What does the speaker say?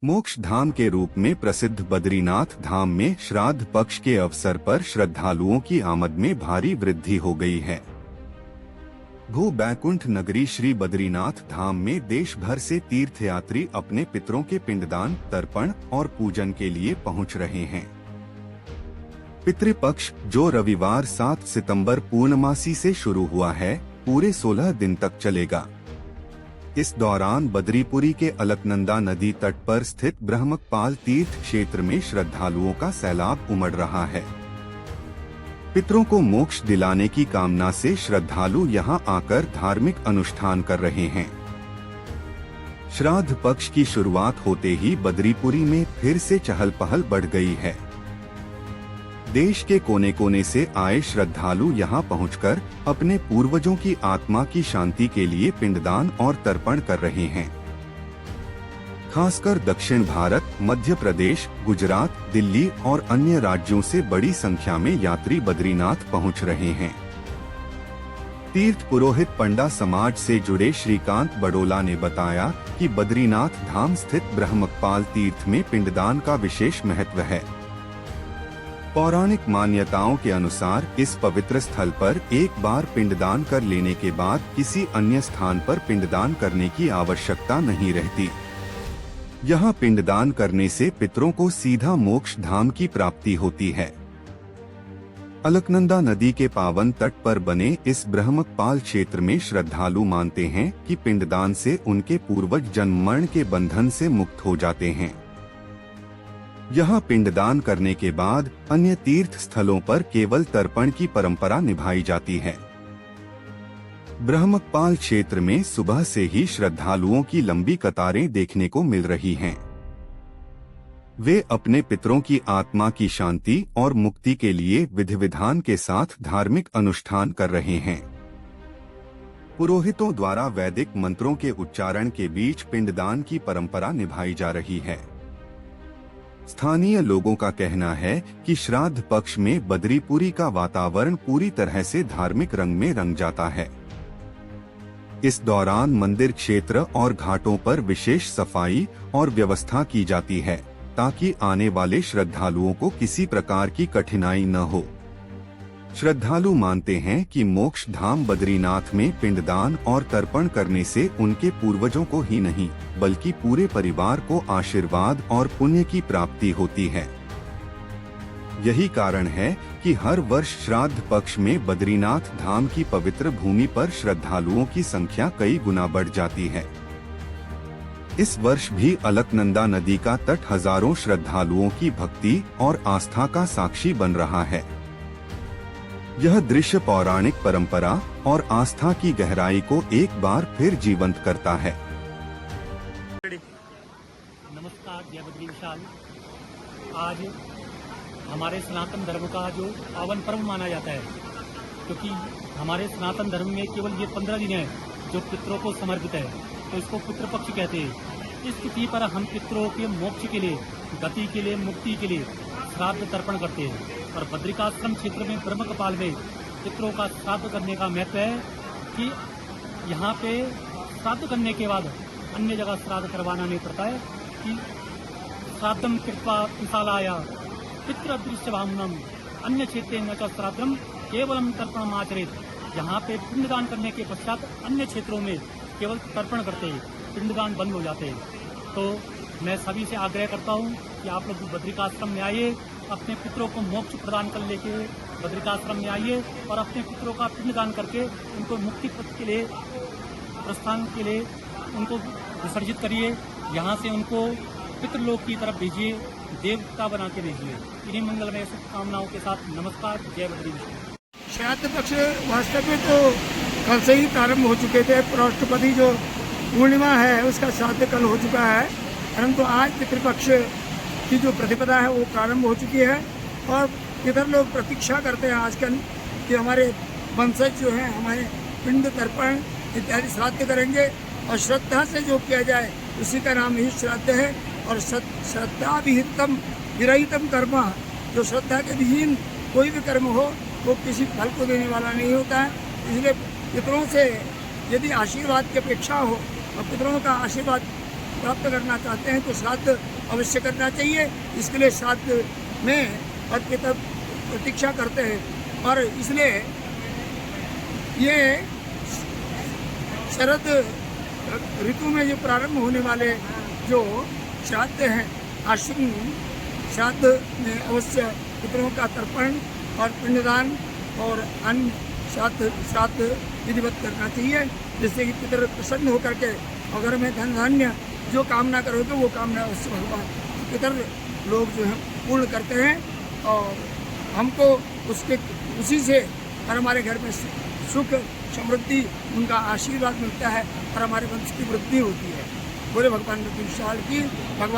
मोक्ष धाम के रूप में प्रसिद्ध बद्रीनाथ धाम में श्राद्ध पक्ष के अवसर पर श्रद्धालुओं की आमद में भारी वृद्धि हो गई है। भू बैकुंठ नगरी श्री बद्रीनाथ धाम में देश भर से तीर्थयात्री अपने पितरों के पिंडदान, तर्पण और पूजन के लिए पहुंच रहे हैं। पितृपक्ष, जो रविवार 7 सितंबर पूर्णमासी से शुरू हुआ है, पूरे 16 दिन तक चलेगा। इस दौरान बद्रीपुरी के अलकनंदा नदी तट पर स्थित ब्रह्मकपाल तीर्थ क्षेत्र में श्रद्धालुओं का सैलाब उमड़ रहा है। पितरों को मोक्ष दिलाने की कामना से श्रद्धालु यहां आकर धार्मिक अनुष्ठान कर रहे हैं। श्राद्ध पक्ष की शुरुआत होते ही बद्रीपुरी में फिर से चहल पहल बढ़ गई है। देश के कोने कोने से आए श्रद्धालु यहां पहुंचकर अपने पूर्वजों की आत्मा की शांति के लिए पिंडदान और तर्पण कर रहे हैं। खासकर दक्षिण भारत, मध्य प्रदेश, गुजरात, दिल्ली और अन्य राज्यों से बड़ी संख्या में यात्री बद्रीनाथ पहुंच रहे हैं। तीर्थ पुरोहित पंडा समाज से जुड़े श्रीकांत बडोला ने बताया कि बद्रीनाथ धाम स्थित ब्रह्मकपाल तीर्थ में पिंडदान का विशेष महत्व है। पौराणिक मान्यताओं के अनुसार इस पवित्र स्थल पर एक बार पिंडदान कर लेने के बाद किसी अन्य स्थान पर पिंडदान करने की आवश्यकता नहीं रहती। यहाँ पिंडदान करने से पितरों को सीधा मोक्ष धाम की प्राप्ति होती है। अलकनंदा नदी के पावन तट पर बने इस ब्रह्मकपाल क्षेत्र में श्रद्धालु मानते हैं कि पिंडदान से उनके पूर्वज जन्म मरण के बंधन से मुक्त हो जाते हैं। यहाँ पिंडदान करने के बाद अन्य तीर्थ स्थलों पर केवल तर्पण की परंपरा निभाई जाती है। ब्रह्मकपाल क्षेत्र में सुबह से ही श्रद्धालुओं की लंबी कतारें देखने को मिल रही हैं। वे अपने पितरों की आत्मा की शांति और मुक्ति के लिए विधि विधान के साथ धार्मिक अनुष्ठान कर रहे हैं। पुरोहितों द्वारा वैदिक मंत्रों के उच्चारण के बीच पिंडदान की परंपरा निभाई जा रही है। स्थानीय लोगों का कहना है कि श्राद्ध पक्ष में बद्रीपुरी का वातावरण पूरी तरह से धार्मिक रंग में रंग जाता है। इस दौरान मंदिर क्षेत्र और घाटों पर विशेष सफाई और व्यवस्था की जाती है ताकि आने वाले श्रद्धालुओं को किसी प्रकार की कठिनाई न हो। श्रद्धालु मानते हैं कि मोक्ष धाम बद्रीनाथ में पिंडदान और तर्पण करने से उनके पूर्वजों को ही नहीं बल्कि पूरे परिवार को आशीर्वाद और पुण्य की प्राप्ति होती है। यही कारण है कि हर वर्ष श्राद्ध पक्ष में बद्रीनाथ धाम की पवित्र भूमि पर श्रद्धालुओं की संख्या कई गुना बढ़ जाती है। इस वर्ष भी अलकनंदा नदी का तट हजारों श्रद्धालुओं की भक्ति और आस्था का साक्षी बन रहा है। यह दृश्य पौराणिक परंपरा और आस्था की गहराई को एक बार फिर जीवंत करता है। नमस्कार, जय बद्री विशाल। आज हमारे सनातन धर्म का जो पावन पर्व माना जाता है, क्योंकि हमारे सनातन धर्म में केवल ये 15 दिन है जो पितरों को समर्पित है, तो इसको पितृपक्ष कहते हैं। इस तिथि पर हम पितरों के मोक्ष के लिए, गति के लिए, मुक्ति के लिए श्राद्ध तर्पण करते हैं। और बद्रिकाश्रम क्षेत्र में ब्रह्मकपाल में पितरों का श्राद्ध करने का महत्व है कि यहाँ पे श्राद्ध करने के बाद अन्य जगह श्राद्ध करवाना नहीं पड़ता है कि श्राद्धम कृत्वा कुशालाया पितृदृश्य भावनम अन्य क्षेत्रे न च श्राद्धम केवलम तर्पणम आचरेत। यहाँ पे पिंडदान करने के पश्चात अन्य क्षेत्रों में केवल तर्पण करते हैं, पिंडदान बंद हो जाते हैं। तो मैं सभी से आग्रह करता हूँ कि आप लोग बद्रिकाश्रम में आइए, अपने पितरों को मोक्ष प्रदान कर लेके बद्रिकाश्रम में आइए और अपने पितरों का पिंडदान करके उनको मुक्ति पथ के लिए, प्रस्थान के लिए उनको विसर्जित करिए। यहाँ से उनको पितृलोक की तरफ भेजिए, देवता बना के भेजिए। इन्हीं मंगलमय शुभकामनाओं के साथ नमस्कार, जय बद्री। श्राद्ध पक्ष वास्तव में तो कल से ही प्रारंभ हो चुके थे। राष्ट्रपति जो पूर्णिमा है उसका श्राद्ध कल हो चुका है, परंतु आज पितृपक्ष की जो प्रतिपदा है वो प्रारंभ हो चुकी है। और इधर लोग प्रतीक्षा करते हैं आजकल कि हमारे वंशज जो हैं हमारे पिंड तर्पण इत्यादि श्राद्ध करेंगे, और श्रद्धा से जो किया जाए उसी का नाम ही श्राद्ध है। और श्रद्धा विहितम विरहितम कर्म, जो श्रद्धा के विहीन कोई भी कर्म हो वो किसी फल को देने वाला नहीं होता है। इसलिए पितरों से यदि आशीर्वाद की अपेक्षा हो और पितरों का आशीर्वाद प्राप्त करना चाहते हैं तो श्राद्ध अवश्य करना चाहिए। इसके लिए श्राद्ध में पितर प्रतीक्षा करते हैं और इसलिए ये शरद ऋतु में जो प्रारंभ होने वाले जो श्राद्ध हैं, आश्विन श्राद्ध में अवश्य पितरों का तर्पण और पिंडदान और अन्य श्राद्ध विधिवत करना चाहिए, जिससे कि पितर प्रसन्न होकर के अगर मैं धन धान्य जो कामना करोगे वो कामना अवश्य भगवान पितर लोग जो है पूर्ण करते हैं और हमको उसी से और हमारे घर में सुख समृद्धि उनका आशीर्वाद मिलता है और हमारे वंश की वृद्धि होती है। बोले भगवान विशाल की। भगवान